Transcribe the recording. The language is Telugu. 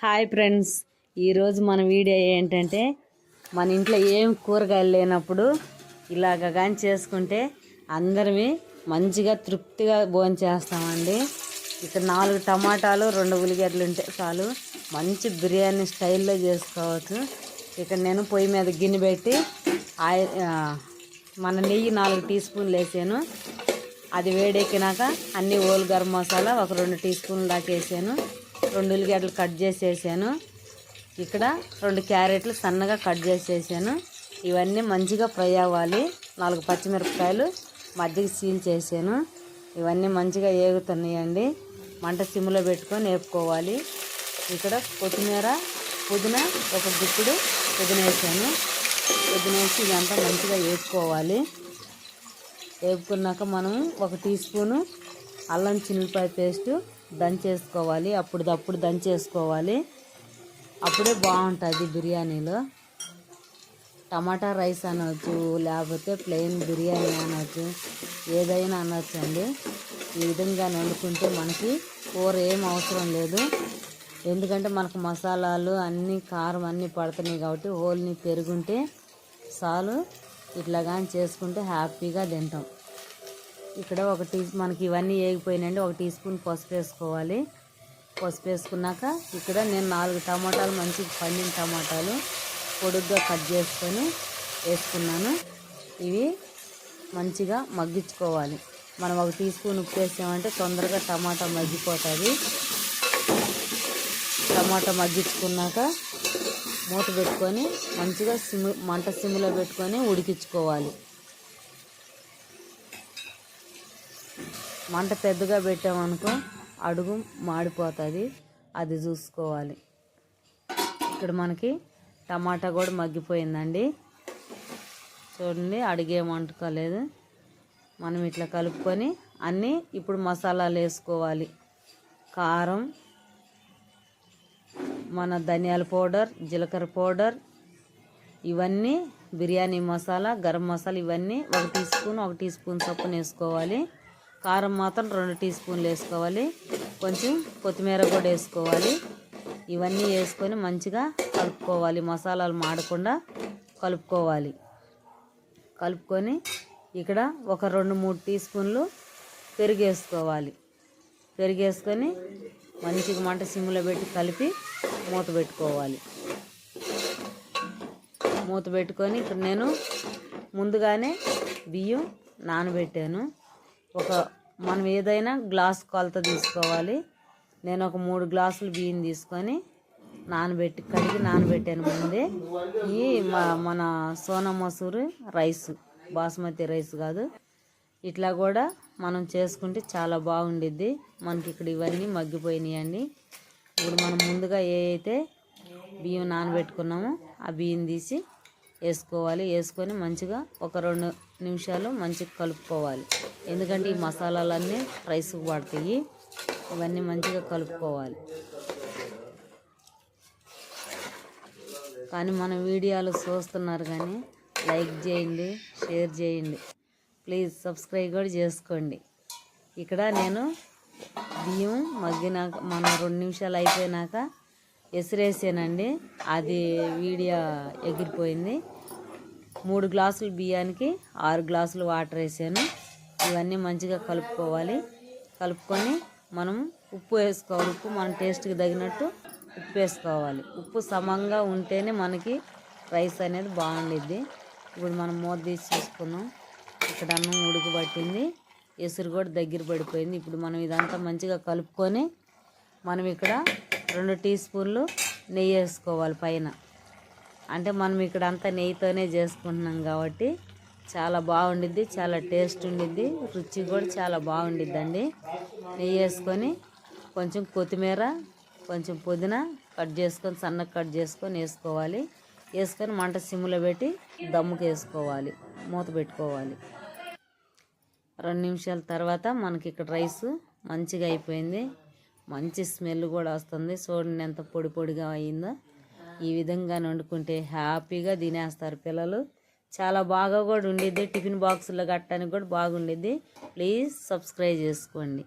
హాయ్ ఫ్రెండ్స్, ఈరోజు మన వీడియో ఏంటంటే మన ఇంట్లో ఏం కూరగాయలు లేనప్పుడు ఇలాగ కానీ చేసుకుంటే అందరమే మంచిగా తృప్తిగా భోంచేస్తామండి. ఇక్కడ 4 టమాటాలు 2 ఉల్లిగడ్డలు ఉంటే చాలు మంచి బిర్యానీ స్టైల్లో చేసుకోవచ్చు. ఇక్కడ నేను పొయ్యి మీద గిన్నె పెట్టి మన నెయ్యి 4 టీ స్పూన్లు వేసాను. అది వేడెక్కినాక అన్ని ఓల్ గరం మసాలా ఒక 2 టీ స్పూన్లు దాకా వేసాను. 2 ఉల్లిగడ్డలు కట్ చేసేసాను. ఇక్కడ 2 క్యారెట్లు సన్నగా కట్ చేసేసాను. ఇవన్నీ మంచిగా ఫ్రై అవ్వాలి. 4 పచ్చిమిరపకాయలు మధ్యకి సీల్ చేసాను. ఇవన్నీ మంచిగా ఏగుతున్నాయండి. మంట సిమ్లో పెట్టుకొని వేపుకోవాలి. ఇక్కడ కొత్తిమీర పుదీనా ఒక గుప్పుడు పుదీనా వేసాను. పుదీనా వేసి ఇదంతా మంచిగా వేపుకోవాలి. వేపుకున్నాక మనం 1 టీ స్పూను అల్లం చిన్నులపాయ పేస్టు దంచేసుకోవాలి. అప్పుడు దంచేసుకోవాలి. అప్పుడే బాగుంటుంది బిర్యానీలో. టమాటా రైస్ అనవచ్చు, లేకపోతే ప్లెయిన్ బిర్యానీ అనవచ్చు, ఏదైనా అనవచ్చు అండి. ఈ విధంగా వండుకుంటే మనకి కూర ఏం అవసరం లేదు. ఎందుకంటే మనకు మసాలాలు అన్నీ కారం అన్నీ పడుతున్నాయి కాబట్టి ఓల్ని పెరుగుంటే చాలు. ఇట్లా కానీ చేసుకుంటే హ్యాపీగా తింటాం. ఇక్కడ మనకి ఇవన్నీ వేగిపోయినాయండి. 1 టీ స్పూన్ పసుపు వేసుకోవాలి. పసుపు వేసుకున్నాక ఇక్కడ నేను 4 టమాటాలు మంచిగా పండిన టమాటాలు పొడుగ్గా కట్ చేసుకొని వేసుకున్నాను. ఇవి మంచిగా మగ్గించుకోవాలి. మనం 1 టీ స్పూన్ ఉప్పు వేసామంటే తొందరగా టమాటా మగ్గిపోతుంది. టమాటా మగ్గించుకున్నాక మూత పెట్టుకొని మంచిగా మంట సిమ్లో పెట్టుకొని ఉడికించుకోవాలి. మంట పెద్దగా పెట్టామనుకో అడుగు మాడిపోతుంది, అది చూసుకోవాలి. ఇక్కడ మనకి టమాటా కూడా మగ్గిపోయిందండి. చూడండి, అడుగేమంటుకోలేదు. మనం ఇట్లా కలుపుకొని అన్నీ ఇప్పుడు మసాలాలు వేసుకోవాలి. కారం, మన ధనియాల పౌడర్, జీలకర్ర పౌడర్, ఇవన్నీ బిర్యానీ మసాలా, గరం మసాలా ఇవన్నీ 1 టీ స్పూన్ చొప్పున వేసుకోవాలి. కారం మాత్రం 2 టీ స్పూన్లు వేసుకోవాలి. కొంచెం కొత్తిమీర కూడా వేసుకోవాలి. ఇవన్నీ వేసుకొని మంచిగా కలుపుకోవాలి. మసాలాలు మాడకుండా కలుపుకోవాలి. కలుపుకొని ఇక్కడ ఒక 2-3 టీ స్పూన్లు పెరుగు వేసుకోవాలి. పెరుగు వేసుకొని మంచిగా మంట సిమ్లో పెట్టి కలిపి మూత పెట్టుకోవాలి. మూత పెట్టుకొని ఇక్కడ నేను ముందుగానే బియ్యం నానబెట్టాను. మనం ఏదైనా గ్లాస్ కొలత తీసుకోవాలి. నేను ఒక 3 గ్లాసులు బియ్యం తీసుకొని కడిగి నానబెట్టాను ముందే. ఈ మన సోనా మసూరి రైస్, బాస్మతి రైస్ కాదు. ఇట్లా కూడా మనం చేసుకుంటే చాలా బాగుండిద్ది. మనకి ఇక్కడ ఇవన్నీ మగ్గిపోయినాయండి. ఇప్పుడు మనం ముందుగా అయితే బియ్యం నానబెట్టుకున్నామో ఆ బియ్యం తీసి వేసుకోవాలి. వేసుకొని మంచిగా ఒక 2 నిమిషాలు మంచిగా కలుపుకోవాలి. ఎందుకంటే ఈ మసాలాలన్నీ రైస్కి పడతాయి. ఇవన్నీ మంచిగా కలుపుకోవాలి. కానీ మన వీడియోలు చూస్తున్నారు కానీ లైక్ చేయండి, షేర్ చేయండి, ప్లీజ్ సబ్స్క్రైబ్ కూడా చేసుకోండి. ఇక్కడ నేను బియ్యం మగ్గినాక మన 2 నిమిషాలు అయిపోయినాక ఎసురేసానండి. అది వీడియో ఎగిరిపోయింది. 3 గ్లాసులు బియ్యానికి 6 గ్లాసులు వాటర్ వేసాను. ఇవన్నీ మంచిగా కలుపుకోవాలి. కలుపుకొని మనం ఉప్పు వేసుకోవాలి. ఉప్పు మన టేస్ట్కి తగినట్టు ఉప్పు వేసుకోవాలి. ఉప్పు సమంగా ఉంటేనే మనకి రైస్ అనేది బాగుండిద్ది. ఇప్పుడు మనం మూత తీసి చూసుకున్నాం. ఇక్కడ అన్నం ఉడికి పట్టింది. ఎసురు కూడా దగ్గర పడిపోయింది. ఇప్పుడు మనం ఇదంతా మంచిగా కలుపుకొని మనం ఇక్కడ 2 టీ స్పూన్లు నెయ్యి వేసుకోవాలి పైన. అంటే మనం ఇక్కడ అంతా నెయ్యితోనే చేసుకుంటున్నాం కాబట్టి చాలా బాగుండిద్ది, చాలా టేస్ట్ ఉండిద్ది, రుచి కూడా చాలా బాగుండిద్దండి. నెయ్యి వేసుకొని కొంచెం కొత్తిమీర, కొంచెం పుదీనా సన్నగా కట్ చేసుకొని వేసుకోవాలి. వేసుకొని మంట సిమ్లో పెట్టి దమ్ముకి వేసుకోవాలి. మూత పెట్టుకోవాలి. 2 నిమిషాల తర్వాత మనకి ఇక్కడ రైస్ మంచిగా అయిపోయింది. మంచి స్మెల్ కూడా వస్తుంది. చూడండి ఎంత పొడి పొడిగా అయిందో. ఈ విధంగా వండుకుంటే హ్యాపీగా తినేస్తారు పిల్లలు. చాలా బాగా కూడా ఉండిద్ది. టిఫిన్ బాక్సులో కట్టడానికి కూడా బాగుండిద్ది. ప్లీజ్ సబ్స్క్రైబ్ చేసుకోండి.